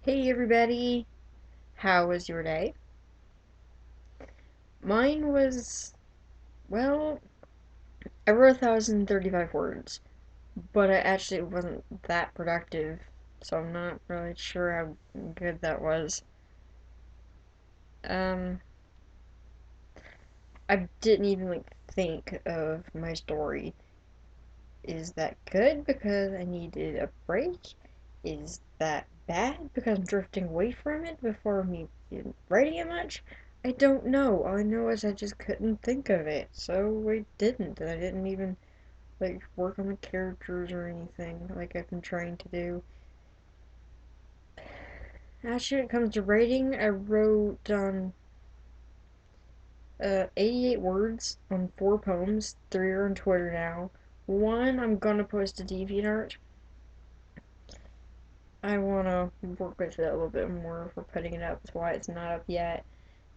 Hey everybody, how was your day? Mine was, well, I wrote 1,035 words, but I actually wasn't that productive, so I'm not really sure how good that was. Um, I didn't even think of my story. Is that good because I needed a break? Is that bad because I'm drifting away from it before me writing it much? I don't know. All I know is I just couldn't think of it, so I didn't. And I didn't even work on the characters or anything like I've been trying to do. Actually, when it comes to writing, I wrote 88 words on 4 poems. 3 are on Twitter now. One I'm gonna post to DeviantArt. I want to work with it a little bit more for putting it up. That's why it's not up yet.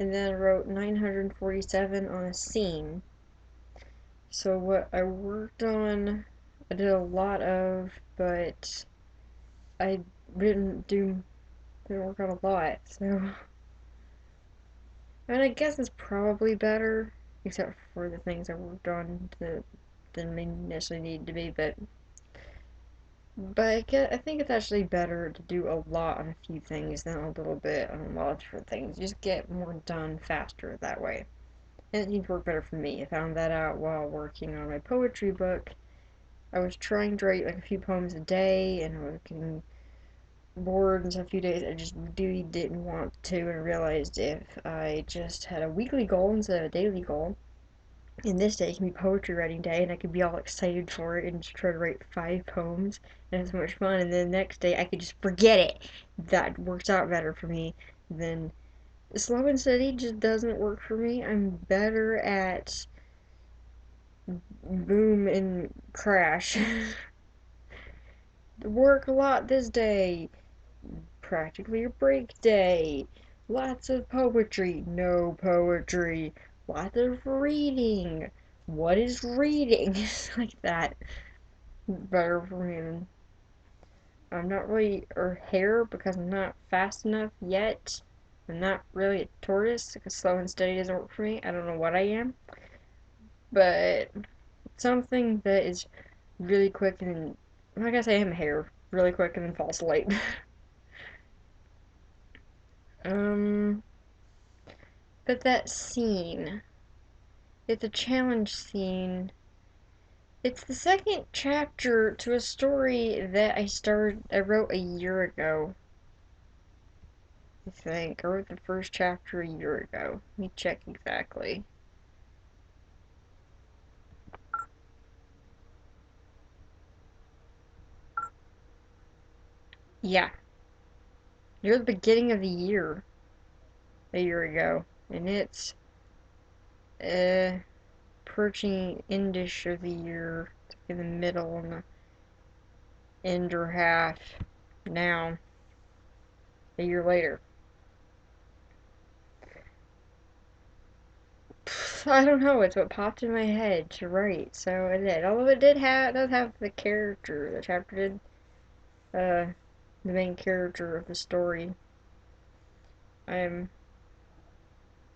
And then I wrote 947 on a scene. So what I worked on, I did a lot of, but I didn't work on a lot. So, and I guess it's probably better, except for the things I worked on that didn't necessarily need to be, but I think it's actually better to do a lot on a few things than a little bit on a lot of different things. You just get more done faster that way. And it seems to work better for me. I found that out while working on my poetry book. I was trying to write like a few poems a day, and I was getting bored and so a few days I just really didn't want to, and I realized if I just had a weekly goal instead of a daily goal, and this day can be poetry writing day, and I could be all excited for it and just try to write 5 poems and have so much fun. And then the next day I could just forget it. That works out better for me than slow and steady. Just doesn't work for me. I'm better at boom and crash. Work a lot this day. Practically a break day. Lots of poetry. No poetry. Lots of reading. What is reading? Like that. Better for me than I'm not really or hair because I'm not fast enough yet. I'm not really a tortoise because slow and steady doesn't work for me. I don't know what I am, but something that is really quick and like I say, I'm hair really quick and then fall asleep. um, but that scene, it's a challenge scene. It's the second chapter to a story that I wrote a year ago. I think. I wrote the first chapter a year ago. Let me check exactly. Yeah, near the beginning of the year, a year ago. And it's, uh, approaching endish of the year. It's in the middle and the end or half now, a year later. I don't know, it's what popped in my head to write, so I did. Although does have the character. The chapter did, uh, the main character of the story I'm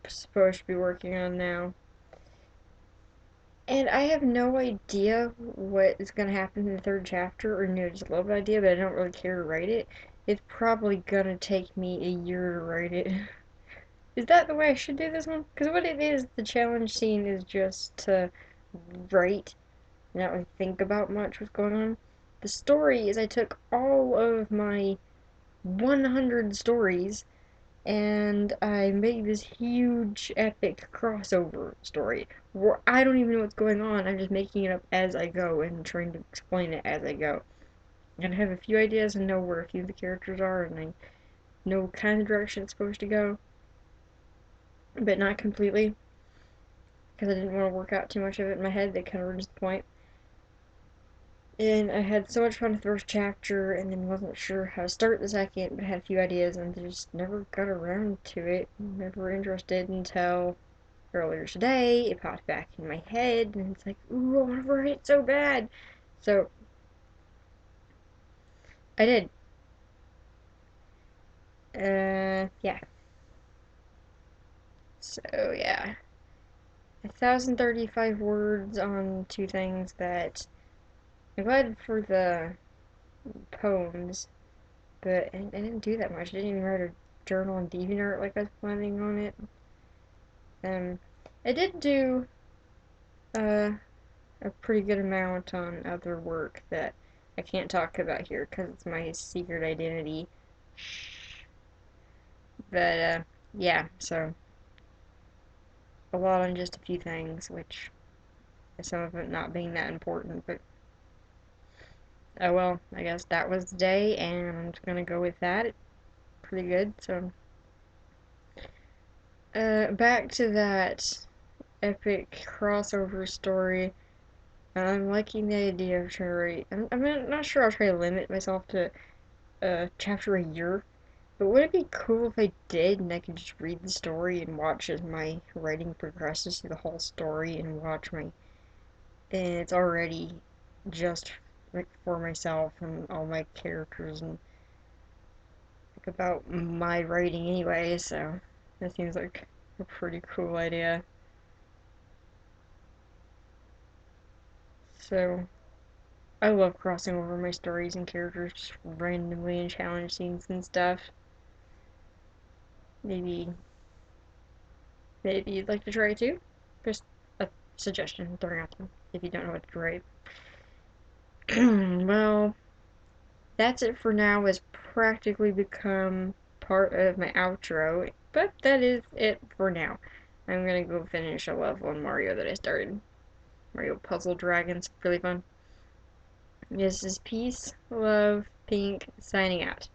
supposed to be working on now. And I have no idea what is going to happen in the third chapter, or just a little bit idea, but I don't really care to write it. It's probably going to take me a year to write it. Is that the way I should do this one? Because what it is, the challenge scene is just to write, not really think about much what's going on. The story is I took all of my 100 stories and I made this huge epic crossover story where I don't even know what's going on. I'm just making it up as I go and trying to explain it as I go. And I have a few ideas and know where a few of the characters are, and I know what kind of direction it's supposed to go, but not completely because I didn't want to work out too much of it in my head. That kind of ruins the point. And I had so much fun with the first chapter, and then wasn't sure how to start the second, but had a few ideas and just never got around to it. Never interested until earlier today. It popped back in my head, and it's like, ooh, I want to write it so bad. So I did. Yeah. So, yeah. 1,035 words on two things that I'm glad for the poems, but I didn't do that much. I didn't even write a journal and DeviantArt like I was planning on it. Um, I did do uh, a pretty good amount on other work that I can't talk about here because it's my secret identity. But yeah, so a lot on just a few things, which some of it not being that important, but oh well, I guess that was the day, and I'm just gonna go with that. Pretty good. So, back to that epic crossover story. I'm liking the idea of trying to write. I'm not sure I'll try to limit myself to a chapter a year, but would it be cool if I did and I could just read the story and watch as my writing progresses through the whole story and watch my. And it's already just like for myself and all my characters and like about my writing anyway, so that seems like a pretty cool idea. So I love crossing over my stories and characters just randomly in challenge scenes and stuff. Maybe you'd like to try it too. Just a suggestion throwing out there if you don't know what to write. Well, that's it for now. Has practically become part of my outro, but that is it for now. I'm gonna go finish a level in Mario that I started. Mario Puzzle Dragons, really fun. This is Peace, Love, Pink, signing out.